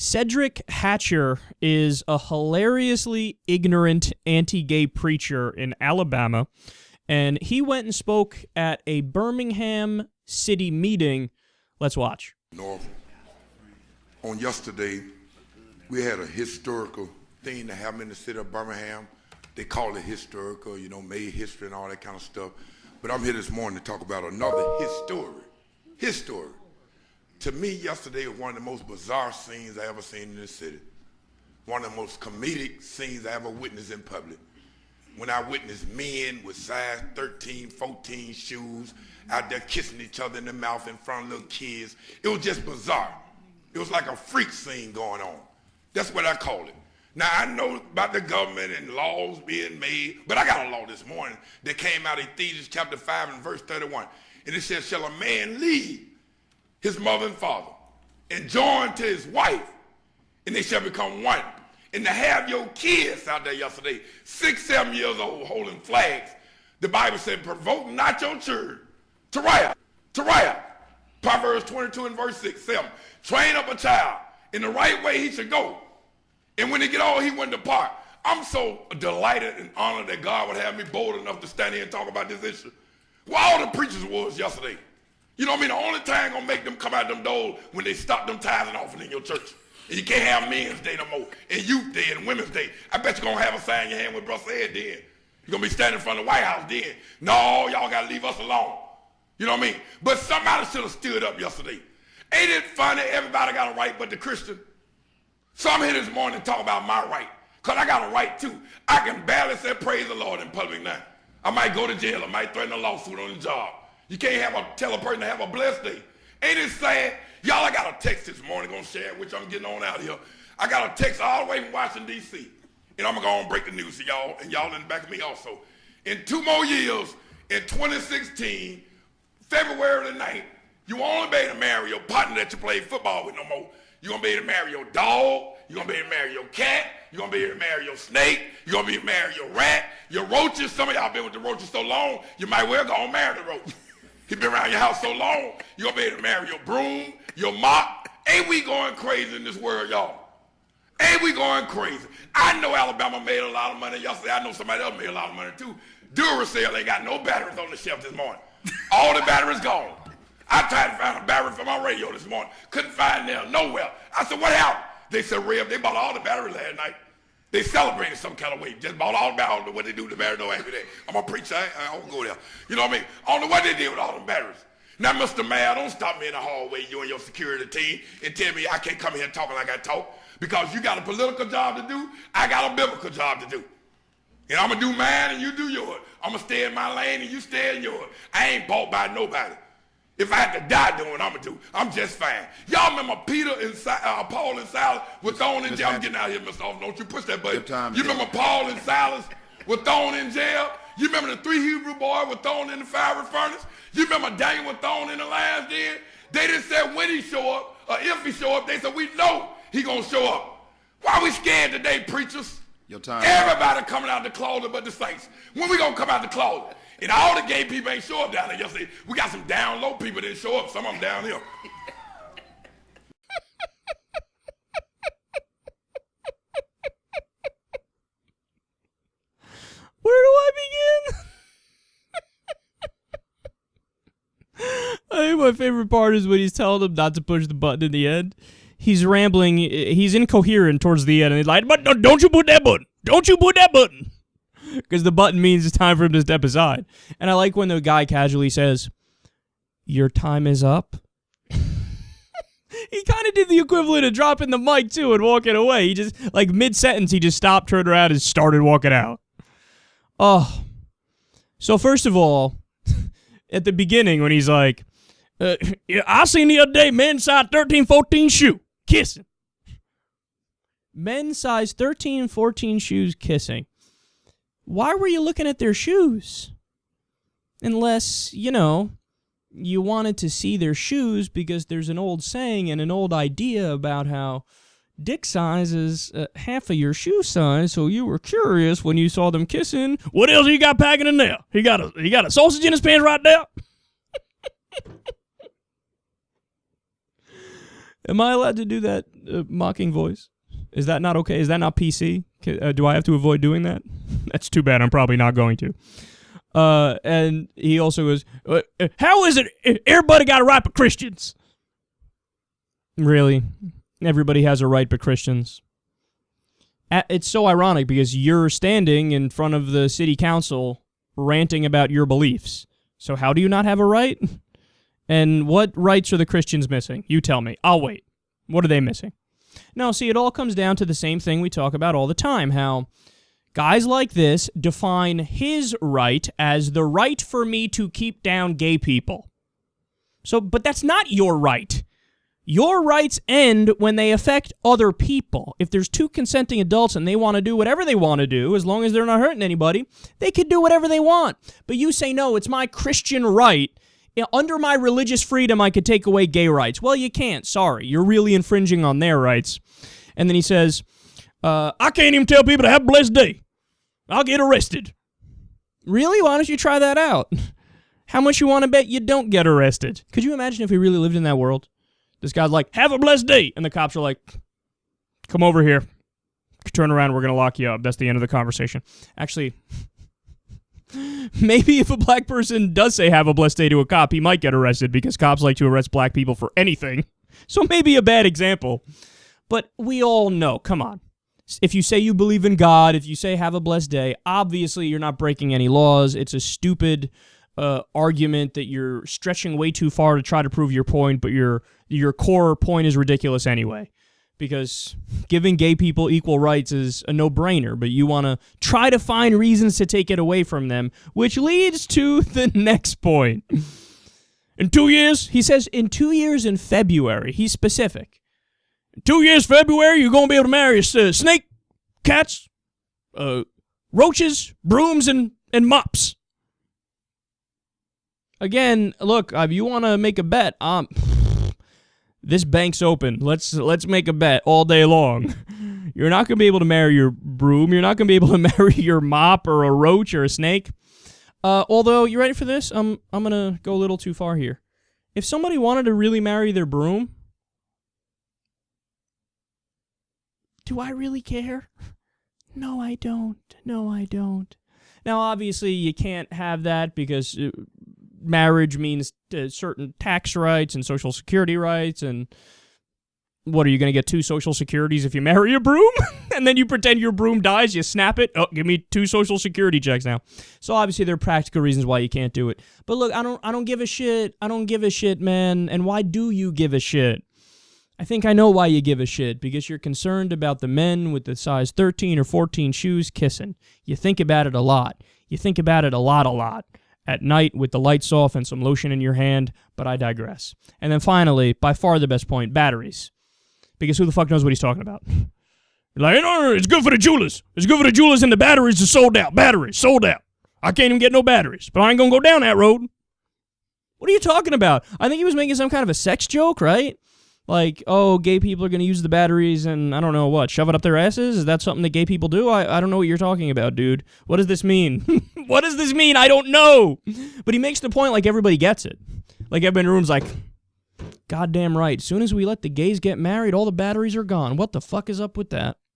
Cedric Hatcher is a hilariously ignorant anti-gay preacher in Alabama, and he went and spoke at a Birmingham City meeting. Let's watch. North. On yesterday, we had a historical thing that happened in the city of Birmingham. They call it historical, made history and all that kind of stuff. But I'm here this morning to talk about another his story. To me, yesterday was one of the most bizarre scenes I ever seen in this city. One of the most comedic scenes I ever witnessed in public. When I witnessed men with size 13, 14 shoes out there kissing each other in the mouth in front of little kids. It was just bizarre. It was like a freak scene going on. That's what I call it. Now, I know about the government and laws being made, but I got a law this morning that came out of Ephesians chapter 5 and verse 31. And it says, shall a man leave his mother and father and join to his wife, and they shall become one. And to have your kids out there yesterday, 6, 7 years old, holding flags, the Bible said, provoke not your children to riot. Proverbs 22 and verse 6, 7. Train up a child in the right way he should go. And when he get old, he wouldn't depart. I'm so delighted and honored that God would have me bold enough to stand here and talk about this issue. Well, all the preachers was yesterday. You know what I mean? The only time gonna make them come out them doors when they stop them tithes and offering in your church. And you can't have Men's Day no more, and Youth Day, and Women's Day. I bet you're gonna have a sign in your hand with Brother Ed then. You're gonna be standing in front of the White House then. No, y'all gotta leave us alone. You know what I mean? But somebody should have stood up yesterday. Ain't it funny everybody got a right but the Christian? So I'm here this morning to talk about my right, because I got a right too. I can barely say praise the Lord in public now. I might go to jail, I might threaten a lawsuit on the job. You can't tell a person to have a blessed day. Ain't it sad? Y'all, I got a text this morning, gonna share it, which I'm getting on out here. I got a text all the way from Washington, D.C., and I'm gonna go and break the news to y'all, and y'all in the back of me also. In 2 more years, in 2016, February the 9th, you won't only be able to marry your partner that you play football with no more. You're gonna be able to marry your dog, you're gonna be able to marry your cat, you're gonna be able to marry your snake, you're gonna be able to marry your rat, your roaches. Some of y'all been with the roaches so long, you might well go and marry the roach. He been around your house so long, you're gonna be able to marry your broom, your mop. Ain't we going crazy in this world, y'all? Ain't we going crazy? I know Alabama made a lot of money yesterday. I know somebody else made a lot of money too. Duracell ain't got no batteries on the shelf this morning. All the batteries gone. I tried to find a battery for my radio this morning. Couldn't find them nowhere. I said, what happened? They said, Rev, they bought all the batteries last night. They celebrated some kind of way. Just bought all the batteries. I don't know what they do with the batteries. Don't ask me that. I'm a preacher. I won't go there. You know what I mean? I don't know what they did with all them batteries. Now, Mr. Mayor, don't stop me in the hallway, you and your security team, and tell me I can't come here talking like I talk, because you got a political job to do. I got a biblical job to do. And I'm going to do mine and you do yours. I'm going to stay in my lane and you stay in yours. I ain't bought by nobody. If I had to die doing what I'm going to do, I'm just fine. Y'all remember Peter and Paul and Silas were thrown in jail? I'm getting out of here, Mr. Officer. Don't you push that button. You remember Paul and Silas were thrown in jail? You remember the 3 Hebrew boys were thrown in the fiery furnace? You remember Daniel was thrown in the lion's den? They just said when he show up, or if he show up, they said we know he going to show up. Why we scared today, preachers? Your time. Everybody coming out the closet but the saints. When we going to come out the closet? And all the gay people ain't show up down there yesterday. We got some down low people that didn't show up. Some of them down here. Where do I begin? I think my favorite part is when he's telling them not to push the button in the end. He's rambling. He's incoherent towards the end. And he's like, but no, don't you put that button. Don't you put that button. Because the button means it's time for him to step aside. And I like when the guy casually says, your time is up. He kind of did the equivalent of dropping the mic, too, and walking away. He just, like, mid-sentence, he just stopped, turned around, and started walking out. Oh. So, first of all, at the beginning, when he's like, I seen the other day men's size 13, 14 shoe kissing. Men's size 13, 14 shoes kissing. Why were you looking at their shoes? Unless, you wanted to see their shoes because there's an old saying and an old idea about how dick size is half of your shoe size, so you were curious when you saw them kissing. What else he got packing in there? He got a sausage in his pants right there? Am I allowed to do that mocking voice? Is that not okay? Is that not PC? Do I have to avoid doing that? That's too bad. I'm probably not going to. And he also goes, how is it everybody got a right but Christians? Really? Everybody has a right but Christians. It's so ironic because you're standing in front of the city council ranting about your beliefs. So how do you not have a right? And what rights are the Christians missing? You tell me. I'll wait. What are they missing? No, see, it all comes down to the same thing we talk about all the time, how guys like this define his right as the right for me to keep down gay people. So, but that's not your right. Your rights end when they affect other people. If there's two consenting adults and they want to do whatever they want to do, as long as they're not hurting anybody, they can do whatever they want. But you say, no, it's my Christian right. Under my religious freedom, I could take away gay rights. Well, you can't. Sorry. You're really infringing on their rights. And then he says, I can't even tell people to have a blessed day. I'll get arrested. Really? Why don't you try that out? How much you want to bet you don't get arrested? Could you imagine if we really lived in that world? This guy's like, have a blessed day. And the cops are like, come over here. Turn around, we're going to lock you up. That's the end of the conversation. Actually, maybe if a black person does say have a blessed day to a cop, he might get arrested because cops like to arrest black people for anything. So maybe a bad example. But we all know, come on. If you say you believe in God, if you say have a blessed day, obviously you're not breaking any laws. It's a stupid argument that you're stretching way too far to try to prove your point, but your core point is ridiculous anyway. Because giving gay people equal rights is a no-brainer, but you want to try to find reasons to take it away from them, which leads to the next point. In 2 years, he says, in 2 years in February, he's specific. In 2 years February, you're going to be able to marry snake, cats, roaches, brooms, and mops. Again, look, if you want to make a bet, this bank's open. Let's make a bet all day long. You're not going to be able to marry your broom. You're not going to be able to marry your mop or a roach or a snake. Although, you ready for this? I'm going to go a little too far here. If somebody wanted to really marry their broom, do I really care? No, I don't. No, I don't. Now, obviously, you can't have that because marriage means certain tax rights and Social Security rights, and what, are you going to get 2 Social Securities if you marry a broom? And then you pretend your broom dies, you snap it, oh, give me 2 Social Security checks now. So obviously there are practical reasons why you can't do it. But look, I don't give a shit. I don't give a shit, man. And why do you give a shit? I think I know why you give a shit, because you're concerned about the men with the size 13 or 14 shoes kissing. You think about it a lot. You think about it a lot. At night with the lights off and some lotion in your hand, but I digress. And then finally, by far the best point, batteries. Because who the fuck knows what he's talking about? Like, no, it's good for the jewelers. It's good for the jewelers, and the batteries are sold out. Batteries, sold out. I can't even get no batteries, but I ain't gonna go down that road. What are you talking about? I think he was making some kind of a sex joke, right? Like, oh, gay people are going to use the batteries and, I don't know what, shove it up their asses? Is that something that gay people do? I don't know what you're talking about, dude. What does this mean? What does this mean? I don't know. But he makes the point like everybody gets it. Like everybody in the room's like, goddamn right. As soon as we let the gays get married, all the batteries are gone. What the fuck is up with that?